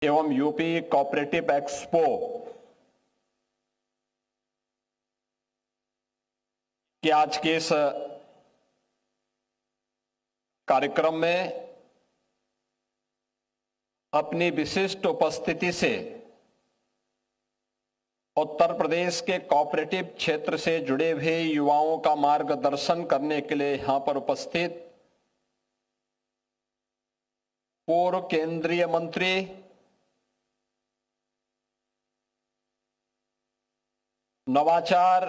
एवं UP cooperative expo के आज के इस कार्यक्रम में अपनी विशिष्ट उपस्थिति से उत्तर प्रदेश के कोऑपरेटिव क्षेत्र से जुड़े हुए युवाओं का मार्गदर्शन करने के लिए यहां पर उपस्थित पूर्व केंद्रीय मंत्री नवाचार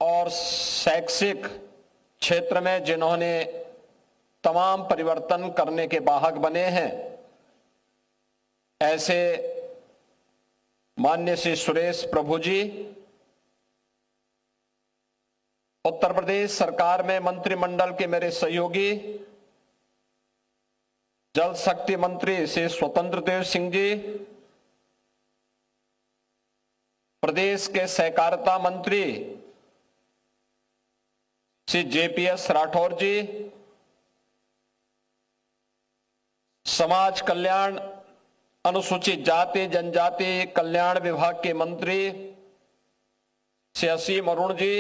और शैक्षिक क्षेत्र में जिन्होंने तमाम परिवर्तन करने के वाहक बने हैं, ऐसे माननीय श्री सुरेश प्रभु जी, उत्तर प्रदेश सरकार में मंत्रिमंडल के मेरे सहयोगी जल शक्ति मंत्री श्री स्वतंत्र देव सिंह जी, प्रदेश के सहकारिता मंत्री श्री जेपीएस राठौर जी, समाज कल्याण अनुसूचित जाति जनजाति कल्याण विभाग के मंत्री श्री असीम अरुण जी,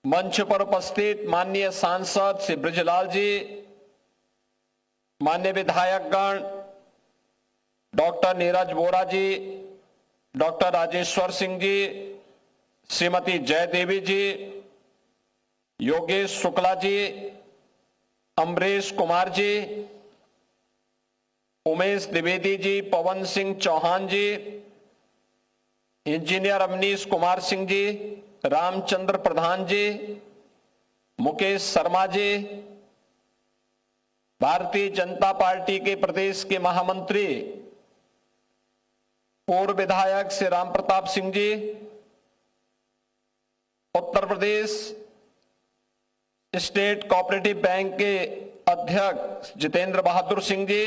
मंच पर उपस्थित माननीय सांसद श्री बृजलाल जी, माननीय विधायकगण डॉक्टर नीरज बोरा जी, डॉक्टर राजेश्वर सिंह जी, श्रीमती जयदेवी जी, योगेश शुक्ला जी, अमरीश कुमार जी, उमेश द्विवेदी जी, पवन सिंह चौहान जी, इंजीनियर अवनीश कुमार सिंह जी, रामचंद्र प्रधान जी, मुकेश शर्मा जी, भारतीय जनता पार्टी के प्रदेश के महामंत्री पूर्व विधायक Shri Ram Pratap Singh ji, Uttar Pradesh state cooperative bank के अध्यक्ष जितेंद्र बहादुर सिंह जी,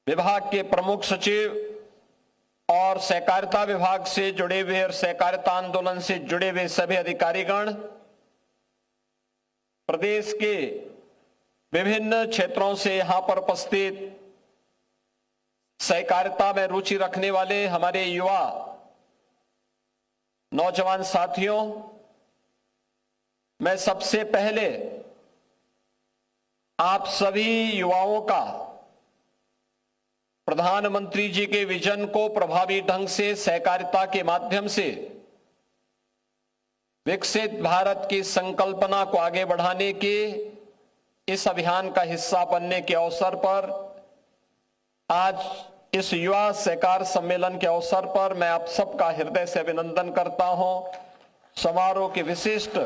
विभाग के प्रमुख सचिव और सहकारिता विभाग से जुड़े हुए और सहकारिता आंदोलन से जुड़े हुए सभी अधिकारीगण, प्रदेश के विभिन्न क्षेत्रों से यहां पर उपस्थित सहकारिता में रुचि रखने वाले हमारे युवा नौजवान साथियों, मैं सबसे पहले आप सभी युवाओं का प्रधानमंत्री जी के विजन को प्रभावी ढंग से सहकारिता के माध्यम से विकसित भारत की संकल्पना को आगे बढ़ाने के इस अभियान का हिस्सा बनने के अवसर पर आज इस युवा सहकार सम्मेलन के अवसर पर मैं आप सबका हृदय से अभिनंदन करता हूं। समारोह के विशिष्ट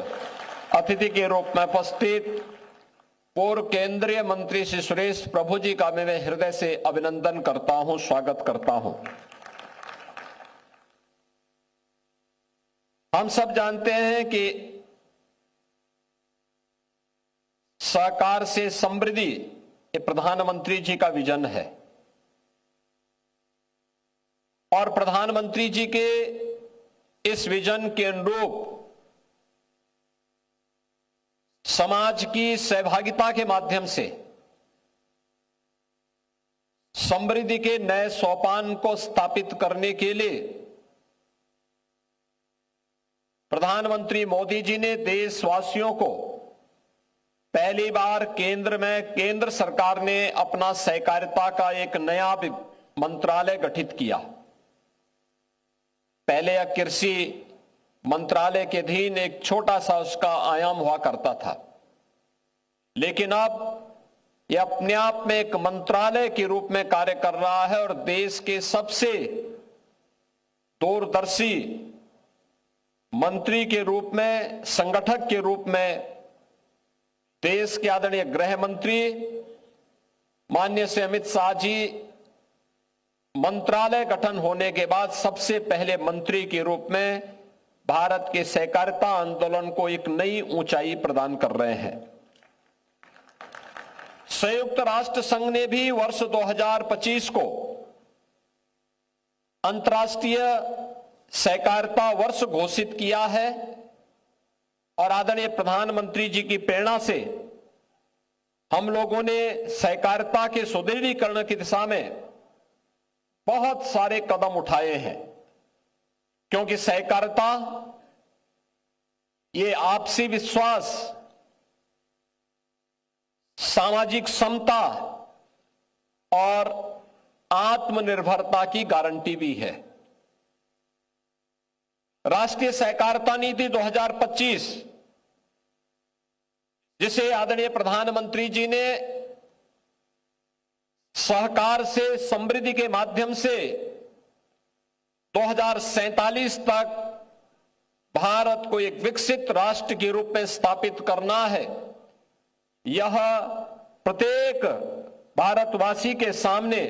अतिथि के रूप में उपस्थित पूर्व केंद्रीय मंत्री श्री सुरेश प्रभु जी का मैं हृदय से अभिनंदन करता हूं, स्वागत करता हूं। हम सब जानते हैं कि सहकार से समृद्धि ये प्रधानमंत्री जी का विजन है और प्रधानमंत्री जी के इस विजन के अनुरूप समाज की सहभागिता के माध्यम से समृद्धि के नए सोपान को स्थापित करने के लिए प्रधानमंत्री मोदी जी ने देशवासियों को पहली बार केंद्र सरकार ने अपना सहकारिता का एक नया मंत्रालय गठित किया। पहले यह कृषि मंत्रालय के अधीन एक छोटा सा उसका आयाम हुआ करता था, लेकिन अब यह अपने आप में एक मंत्रालय के रूप में कार्य कर रहा है और देश के सबसे दूरदर्शी मंत्री के रूप में, संगठक के रूप में देश के आदरणीय गृह मंत्री माननीय श्री अमित शाह जी मंत्रालय गठन होने के बाद सबसे पहले मंत्री के रूप में भारत के सहकारिता आंदोलन को एक नई ऊंचाई प्रदान कर रहे हैं। संयुक्त राष्ट्र संघ ने भी वर्ष 2025 को अंतर्राष्ट्रीय सहकारिता वर्ष घोषित किया है और आदरणीय प्रधानमंत्री जी की प्रेरणा से हम लोगों ने सहकारिता के सुदृढ़ीकरण की दिशा में बहुत सारे कदम उठाए हैं, क्योंकि सहकारिता ये आपसी विश्वास, सामाजिक समता और आत्मनिर्भरता की गारंटी भी है। राष्ट्रीय सहकारिता नीति 2025, जिसे आदरणीय प्रधानमंत्री जी ने सहकार से समृद्धि के माध्यम से 2047 तक भारत को एक विकसित राष्ट्र के रूप में स्थापित करना है, यह प्रत्येक भारतवासी के सामने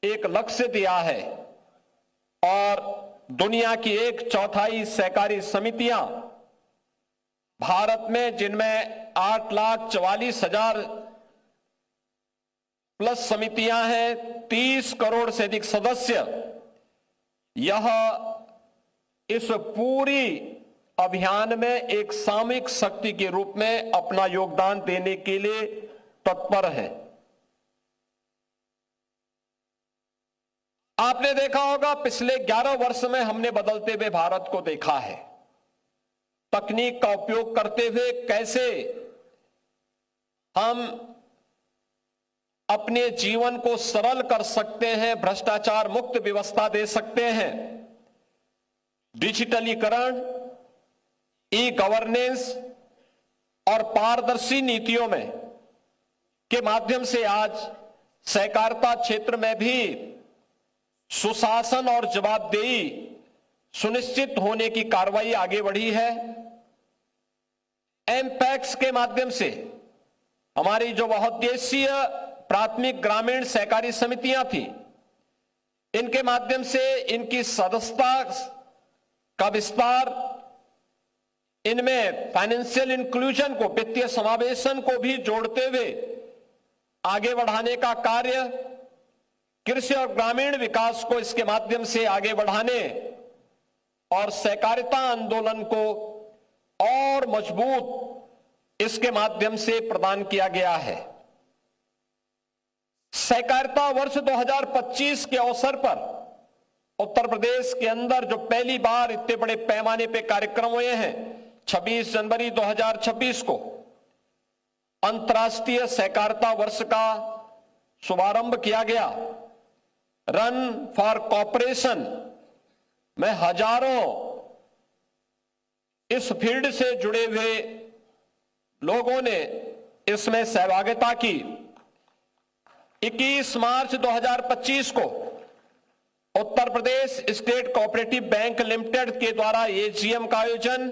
एक लक्ष्य दिया है और दुनिया की 1/4 सहकारी समितियां भारत में, जिनमें 8,44,000 प्लस समितियां हैं, 30 करोड़ से अधिक सदस्य, यह इस पूरी अभियान में एक सामूहिक शक्ति के रूप में अपना योगदान देने के लिए तत्पर है। आपने देखा होगा पिछले 11 वर्ष में हमने बदलते हुए भारत को देखा है। तकनीक का उपयोग करते हुए कैसे हम अपने जीवन को सरल कर सकते हैं, भ्रष्टाचार मुक्त व्यवस्था दे सकते हैं, डिजिटलीकरण, ई गवर्नेंस और पारदर्शी नीतियों में के माध्यम से आज सहकारिता क्षेत्र में भी सुशासन और जवाबदेही सुनिश्चित होने की कार्रवाई आगे बढ़ी है। एमपैक्स के माध्यम से हमारी जो बहुउद्देशीय प्राथमिक ग्रामीण सहकारी समितियां थी, इनके माध्यम से इनकी सदस्यता का विस्तार, इनमें फाइनेंशियल इंक्लूजन को, वित्तीय समावेशन को भी जोड़ते हुए आगे बढ़ाने का कार्य, कृषि और ग्रामीण विकास को इसके माध्यम से आगे बढ़ाने और सहकारिता आंदोलन को और मजबूत इसके माध्यम से प्रदान किया गया है। सहकारिता वर्ष 2025 के अवसर पर उत्तर प्रदेश के अंदर जो पहली बार इतने बड़े पैमाने पे कार्यक्रम हुए हैं, 26 जनवरी 2026 को अंतर्राष्ट्रीय सहकारिता वर्ष का शुभारंभ किया गया। रन फॉर कॉपरेशन में हजारों इस फील्ड से जुड़े हुए लोगों ने इसमें सहभागिता की। 21 मार्च 2025 को Uttar Pradesh state cooperative bank limited के द्वारा एजीएम का आयोजन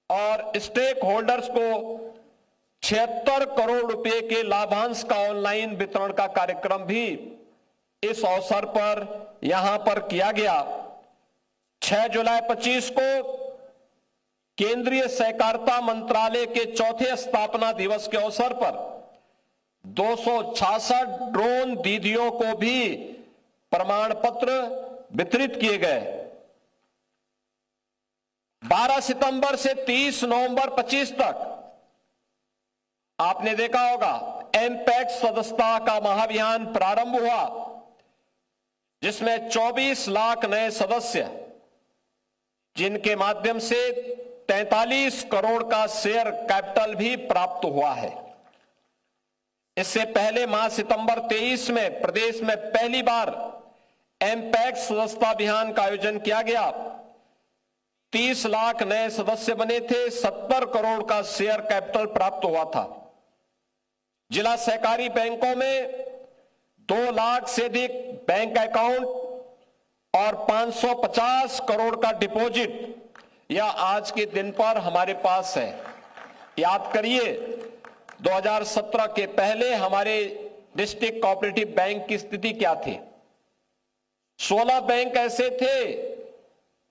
और स्टेक होल्डर्स को 76 करोड़ रुपए के लाभांश का ऑनलाइन वितरण का कार्यक्रम भी इस अवसर पर यहां पर किया गया। 6 जुलाई 25 को केंद्रीय सहकारिता मंत्रालय के चौथे स्थापना दिवस के अवसर पर 266 ड्रोन दीदियों को भी प्रमाण पत्र वितरित किए गए। 12 सितंबर से 30 नवंबर 25 तक आपने देखा होगा एमपैक्स सदस्यता का महाअभियान प्रारंभ हुआ, जिसमें 24 लाख नए सदस्य, जिनके माध्यम से 43 करोड़ का शेयर कैपिटल भी प्राप्त हुआ है। इससे पहले माह सितंबर 23 में प्रदेश में पहली बार एमपैक्स सदस्यता अभियान का आयोजन किया गया। 30 लाख नए सदस्य बने थे, 70 करोड़ का शेयर कैपिटल प्राप्त हुआ था। जिला सहकारी बैंकों में 2 लाख से अधिक बैंक अकाउंट और 550 करोड़ का डिपॉजिट यह आज के दिन पर हमारे पास है। याद करिए 2017 के पहले हमारे डिस्ट्रिक्ट कोऑपरेटिव बैंक की स्थिति क्या थी। 16 बैंक ऐसे थे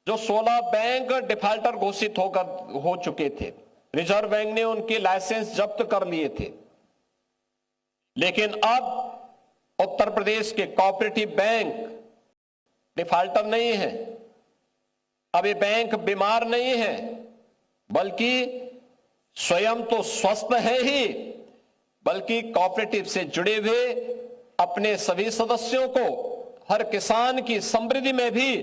जो 16 बैंक डिफाल्टर घोषित हो चुके थे। रिजर्व बैंक ने उनके लाइसेंस जब्त कर लिए थे। लेकिन अब उत्तर प्रदेश के कोऑपरेटिव बैंक डिफाल्टर नहीं है। अभी बैंक बीमार नहीं है, बल्कि स्वयं तो स्वस्थ है ही, बल्कि कोऑपरेटिव से जुड़े हुए अपने सभी सदस्यों को हर किसान की समृद्धि में भी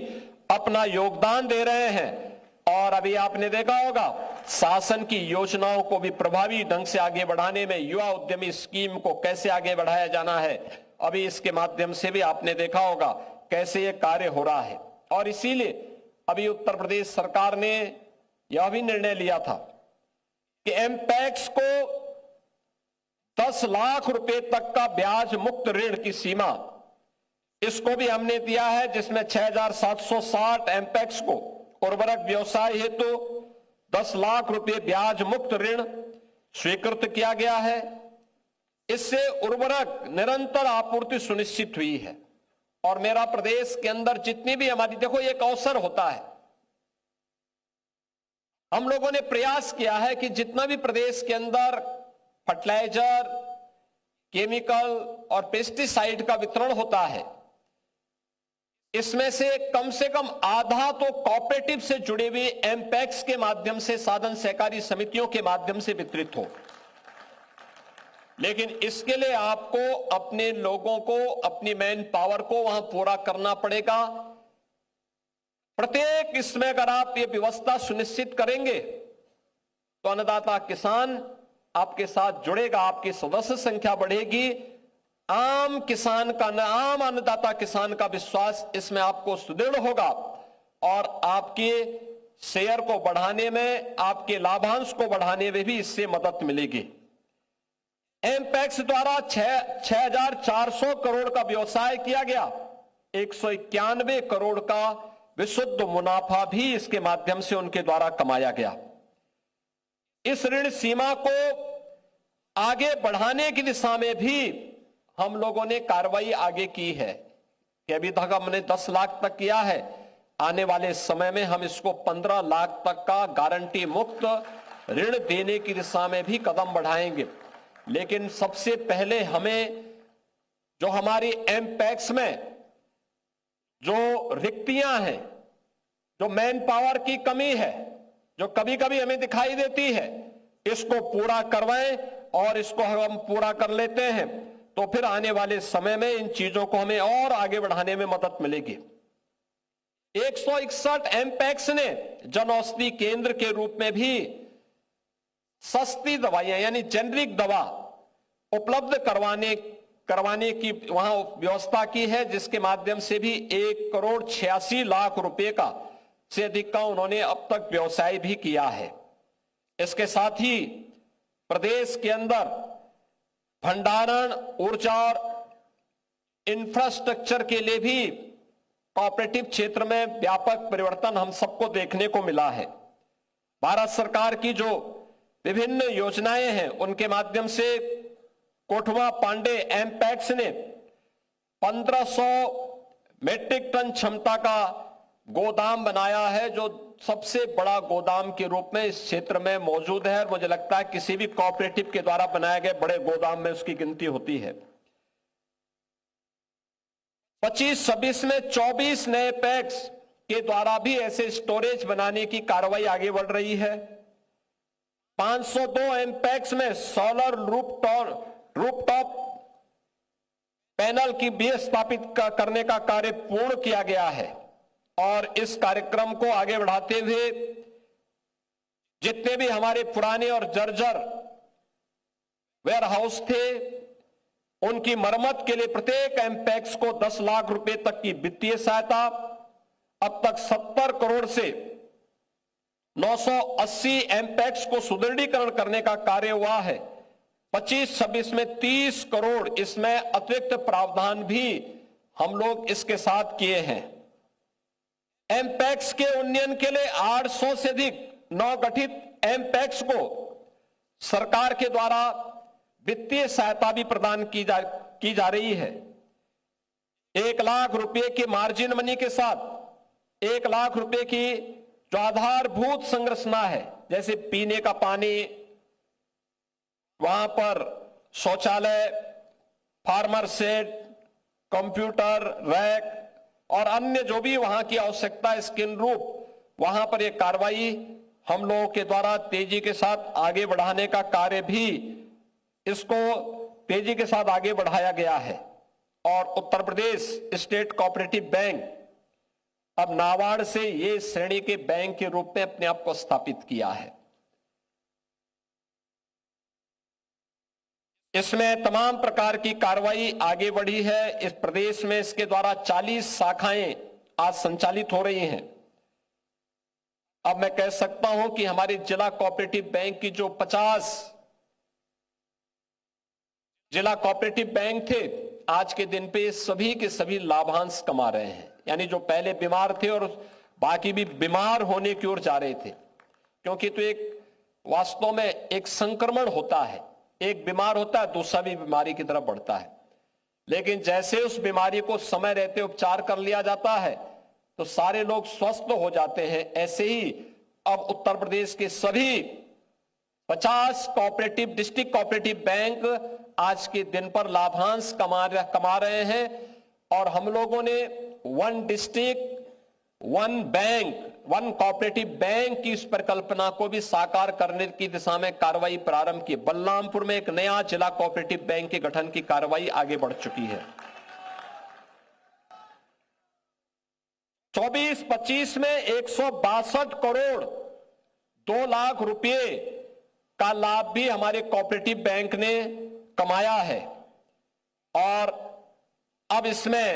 अपना योगदान दे रहे हैं। और अभी आपने देखा होगा शासन की योजनाओं को भी प्रभावी ढंग से आगे बढ़ाने में युवा उद्यमी स्कीम को कैसे आगे बढ़ाया जाना है, अभी इसके माध्यम से भी आपने देखा होगा कैसे ये कार्य हो रहा है। और इसीलिए अभी उत्तर प्रदेश सरकार ने यह भी निर्णय लिया था कि एमपैक्स को 10 लाख रुपए तक का ब्याज मुक्त ऋण की सीमा, इसको भी हमने दिया है, जिसमें 6,760 एमपैक्स को उर्वरक व्यवसाय हेतु 10 लाख रुपए ब्याज मुक्त ऋण स्वीकृत किया गया है। इससे उर्वरक निरंतर आपूर्ति सुनिश्चित हुई है। और मेरा प्रदेश के अंदर जितनी भी हमारी, देखो एक अवसर होता है, हम लोगों ने प्रयास किया है कि जितना भी प्रदेश के अंदर फर्टिलाइजर, केमिकल और पेस्टिसाइड का वितरण होता है, इसमें से कम आधा तो कोऑपरेटिव से जुड़े हुए एमपैक्स के माध्यम से, साधन सहकारी समितियों के माध्यम से वितरित हो। लेकिन इसके लिए आपको अपने लोगों को, अपनी मैन पावर को वहां पूरा करना पड़ेगा। प्रत्येक इसमें अगर आप ये व्यवस्था सुनिश्चित करेंगे तो अन्नदाता किसान आपके साथ जुड़ेगा, आपकी सदस्य संख्या बढ़ेगी, आम किसान का, आम अन्नदाता किसान का विश्वास इसमें आपको सुदृढ़ होगा और आपके शेयर को बढ़ाने में, आपके लाभांश को बढ़ाने में भी इससे मदद मिलेगी। एमपैक्स द्वारा 6,400 करोड़ का व्यवसाय किया गया, 191 करोड़ का विशुद्ध मुनाफा भी इसके माध्यम से उनके द्वारा कमाया गया। इस ऋण सीमा को आगे बढ़ाने की दिशा में भी हम लोगों ने कार्रवाई आगे की है कि अभी तक हमने 10 लाख तक किया है, आने वाले समय में हम इसको 15 लाख तक का गारंटी मुक्त ऋण देने की दिशा में भी कदम बढ़ाएंगे। लेकिन सबसे पहले हमें जो हमारी एमपैक्स में जो रिक्तियां हैं, जो मैन पावर की कमी है, जो कभी कभी हमें दिखाई देती है, इसको पूरा करवाएं। और इसको हम पूरा कर लेते हैं तो फिर आने वाले समय में इन चीजों को हमें और आगे बढ़ाने में मदद मिलेगी। 161 एमपैक्स ने जन औषधि केंद्र के रूप में भी सस्ती दवाइयां यानी जेनरिक दवा उपलब्ध करवाने की वहां व्यवस्था की है, जिसके माध्यम से भी 1,86,00,000 रुपए का से अधिक का उन्होंने अब तक व्यवसाय भी किया है। इसके साथ ही प्रदेश के अंदर भंडारण, ऊर्जा और इंफ्रास्ट्रक्चर के लिए भी कोऑपरेटिव क्षेत्र में व्यापक परिवर्तन हम सबको देखने को मिला है। भारत सरकार की जो विभिन्न योजनाएं हैं उनके माध्यम से कोठवा पांडे एमपैक्स ने 1500 मेट्रिक टन क्षमता का गोदाम बनाया है, जो सबसे बड़ा गोदाम के रूप में इस क्षेत्र में मौजूद है। और मुझे लगता है किसी भी कोऑपरेटिव के द्वारा बनाए गए बड़े गोदाम में उसकी गिनती होती है। 25-26 में 24 नए पैक्स के द्वारा भी ऐसे स्टोरेज बनाने की कार्रवाई आगे बढ़ रही है। 502 एमपैक्स में सोलर रूफटॉप पैनल की भी स्थापित करने का कार्य पूर्ण किया गया है। और इस कार्यक्रम को आगे बढ़ाते हुए जितने भी हमारे पुराने और जर्जर वेयर हाउस थे, उनकी मरम्मत के लिए प्रत्येक एमपैक्स को 10 लाख रुपए तक की वित्तीय सहायता, अब तक 70 करोड़ से 980 एमपैक्स को सुदृढ़ीकरण करने का कार्य हुआ है। 25-26 में 30 करोड़ इसमें अतिरिक्त प्रावधान भी हम लोग इसके साथ किए हैं। एमपैक्स के उन्नयन के लिए 800 से अधिक नवगठित एमपैक्स को सरकार के द्वारा वित्तीय सहायता भी प्रदान की जा रही है। 1 लाख रुपए के मार्जिन मनी के साथ 1 लाख रुपए की जो आधारभूत संरचना है, जैसे पीने का पानी, वहां पर शौचालय, फार्मर शेड, कंप्यूटर रैक और अन्य जो भी वहां की आवश्यकता, स्किन रूप, वहां पर यह कार्रवाई हम लोगों के द्वारा तेजी के साथ आगे बढ़ाने का कार्य भी इसको तेजी के साथ आगे बढ़ाया गया है। और Uttar Pradesh state cooperative bank अब नाबार्ड से ये श्रेणी के बैंक के रूप में अपने आप को स्थापित किया है। इसमें तमाम प्रकार की कार्रवाई आगे बढ़ी है। इस प्रदेश में इसके द्वारा 40 शाखाएं आज संचालित हो रही हैं। अब मैं कह सकता हूं कि हमारे जिला कोऑपरेटिव बैंक की जो 50 जिला कोऑपरेटिव बैंक थे, आज के दिन पे सभी के सभी लाभांश कमा रहे हैं। यानी जो पहले बीमार थे और बाकी भी बीमार होने की ओर जा रहे थे, क्योंकि तो एक वास्तव में एक संक्रमण होता है, एक बीमार होता है दूसरा भी बीमारी की तरफ बढ़ता है। लेकिन जैसे उस बीमारी को समय रहते उपचार कर लिया जाता है तो सारे लोग स्वस्थ हो जाते हैं। ऐसे ही अब उत्तर प्रदेश के सभी 50 कोऑपरेटिव डिस्ट्रिक्ट कोऑपरेटिव बैंक आज के दिन पर लाभांश कमा रहे हैं। और हम लोगों ने one district one bank one cooperative bank की इस परिकल्पना को भी साकार करने की दिशा में कार्रवाई प्रारंभ की। बलरामपुर में एक नया जिला कोऑपरेटिव बैंक के गठन की कार्रवाई आगे बढ़ चुकी है। 24-25 में 162 करोड़ 2 लाख रुपए का लाभ भी हमारे कोऑपरेटिव बैंक ने कमाया है। और अब इसमें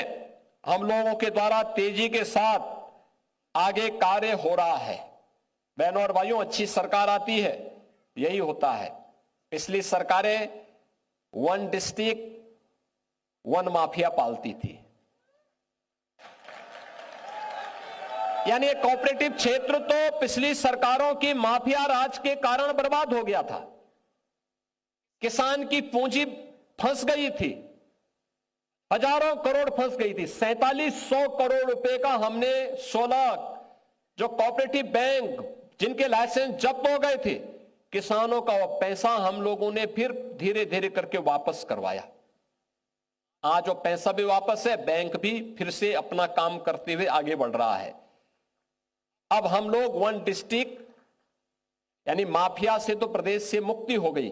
हम लोगों के द्वारा तेजी के साथ आगे कार्य हो रहा है। बहनों और भाइयों, अच्छी सरकार आती है यही होता है। पिछली सरकारें वन डिस्ट्रिक्ट वन माफिया पालती थी, यानी कोऑपरेटिव क्षेत्र तो पिछली सरकारों की माफिया राज के कारण बर्बाद हो गया था। किसान की पूंजी फंस गई थी, हजारों करोड़ फंस गई थी। 4700 करोड़ रुपए का हमने 16 जो कोऑपरेटिव बैंक जिनके लाइसेंस जब्त हो गए थे, किसानों का पैसा हम लोगों ने फिर धीरे धीरे करके वापस करवाया। आज वो पैसा भी वापस है, बैंक भी फिर से अपना काम करते हुए आगे बढ़ रहा है। अब हम लोग वन डिस्ट्रिक्ट यानी माफिया से तो प्रदेश से मुक्ति हो गई,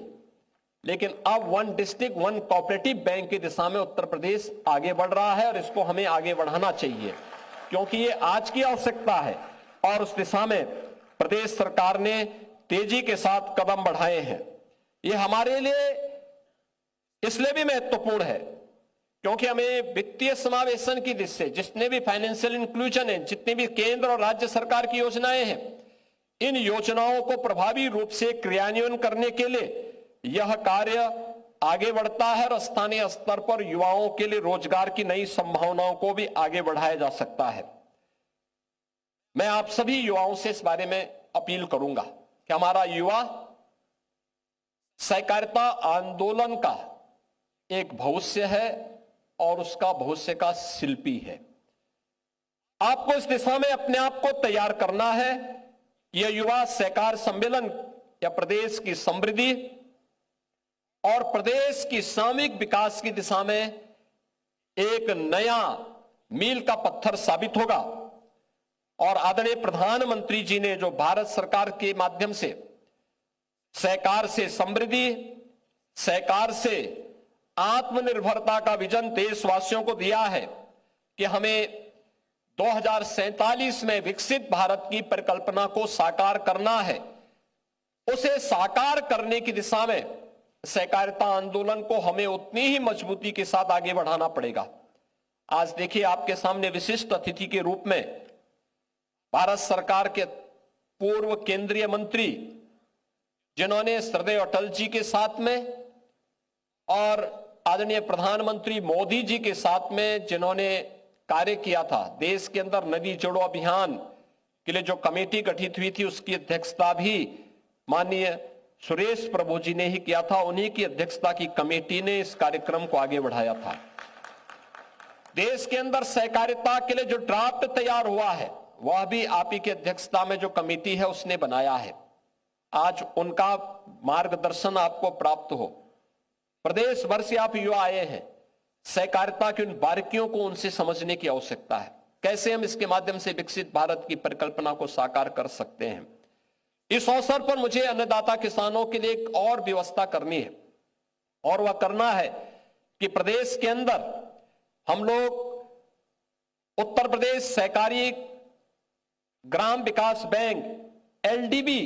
लेकिन अब one district one cooperative bank की दिशा में उत्तर प्रदेश आगे बढ़ रहा है और इसको हमें आगे बढ़ाना चाहिए, क्योंकि ये आज की आवश्यकता है और उस दिशा में प्रदेश सरकार ने तेजी के साथ कदम बढ़ाए हैं। ये हमारे लिए इसलिए भी महत्वपूर्ण है क्योंकि हमें वित्तीय समावेशन की दिशा से जितने भी फाइनेंशियल इंक्लूजन है, जितनी भी केंद्र और राज्य सरकार की योजनाएं हैं, इन योजनाओं को प्रभावी रूप से क्रियान्वयन करने के लिए यह कार्य आगे बढ़ता है और स्थानीय स्तर पर युवाओं के लिए रोजगार की नई संभावनाओं को भी आगे बढ़ाया जा सकता है। मैं आप सभी युवाओं से इस बारे में अपील करूंगा कि हमारा युवा सहकारिता आंदोलन का एक भविष्य है और उसका भविष्य का शिल्पी है। आपको इस दिशा में अपने आप को तैयार करना है। यह युवा सहकार सम्मेलन या प्रदेश की समृद्धि और प्रदेश की सामूहिक विकास की दिशा में एक नया मील का पत्थर साबित होगा। और आदरणीय प्रधानमंत्री जी ने जो भारत सरकार के माध्यम से सहकार से समृद्धि, सहकार से आत्मनिर्भरता का विजन देशवासियों को दिया है कि हमें 2047 में विकसित भारत की परिकल्पना को साकार करना है, उसे साकार करने की दिशा में सहकारिता आंदोलन को हमें उतनी ही मजबूती के साथ आगे बढ़ाना पड़ेगा। आज देखिए, आपके सामने विशिष्ट अतिथि के रूप में भारत सरकार के पूर्व केंद्रीय मंत्री, जिन्होंने श्रद्धेय अटल जी के साथ में और आदरणीय प्रधानमंत्री मोदी जी के साथ में जिन्होंने कार्य किया था, देश के अंदर नदी जोड़ो अभियान के लिए जो कमेटी गठित हुई थी उसकी अध्यक्षता भी माननीय सुरेश प्रभु जी ने ही किया था। उन्हीं की अध्यक्षता की कमेटी ने इस कार्यक्रम को आगे बढ़ाया था। देश के अंदर सहकारिता के लिए जो ड्राफ्ट तैयार हुआ है वह भी आप ही की अध्यक्षता में जो कमेटी है उसने बनाया है। आज उनका मार्गदर्शन आपको प्राप्त हो। प्रदेश भर से आप युवा आए हैं, सहकारिता की उन बारीकियों को उनसे समझने की आवश्यकता है। कैसे हम इसके माध्यम से विकसित भारत की परिकल्पना को साकार कर सकते हैं। इस अवसर पर मुझे अन्नदाता किसानों के लिए एक और व्यवस्था करनी है, और वह करना है कि प्रदेश के अंदर हम लोग उत्तर प्रदेश सहकारी ग्राम विकास बैंक LDB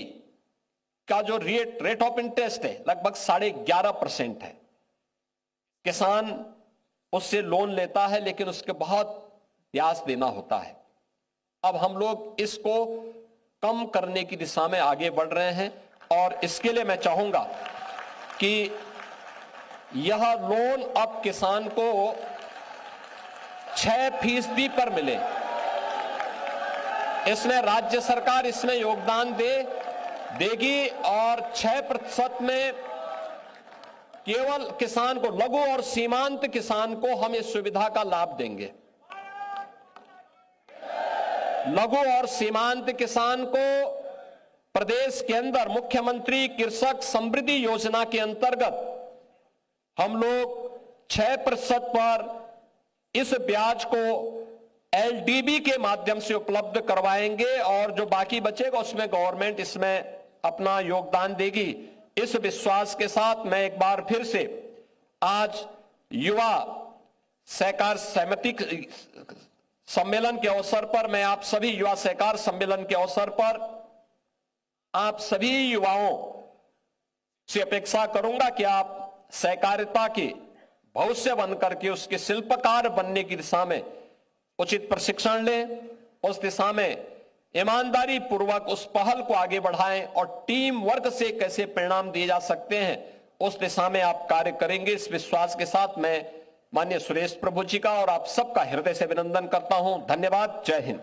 का जो रेट ऑफ इंटरेस्ट है लगभग 11.5% है। किसान उससे लोन लेता है लेकिन उसके बहुत ब्याज देना होता है। अब हम लोग इसको कम करने की दिशा में आगे बढ़ रहे हैं, और इसके लिए मैं चाहूंगा कि यह लोन अब किसान को 6% पर मिले। इसमें राज्य सरकार इसमें योगदान देगी और 6% में केवल किसान को, लघु और सीमांत किसान को हम इस सुविधा का लाभ देंगे। लघु और सीमांत किसान को प्रदेश के अंदर मुख्यमंत्री कृषक समृद्धि योजना के अंतर्गत हम लोग 6% पर इस ब्याज को LDB के माध्यम से उपलब्ध करवाएंगे, और जो बाकी बचेगा उसमें गवर्नमेंट इसमें अपना योगदान देगी। इस विश्वास के साथ मैं एक बार फिर से आज युवा सहकार समिति सम्मेलन के अवसर पर, मैं आप सभी युवा सहकार सम्मेलन के अवसर पर आप सभी युवाओं से अपेक्षा करूंगा कि आप सहकारिता के भविष्य बनकर के उसके शिल्पकार बनने की दिशा में उचित प्रशिक्षण लें, उस दिशा में ईमानदारी पूर्वक उस पहल को आगे बढ़ाएं, और टीम वर्क से कैसे परिणाम दिए जा सकते हैं उस दिशा में आप कार्य करेंगे। इस विश्वास के साथ मैं माननीय सुरेश प्रभु जी का और आप सबका हृदय से अभिनंदन करता हूं। धन्यवाद। जय हिंद।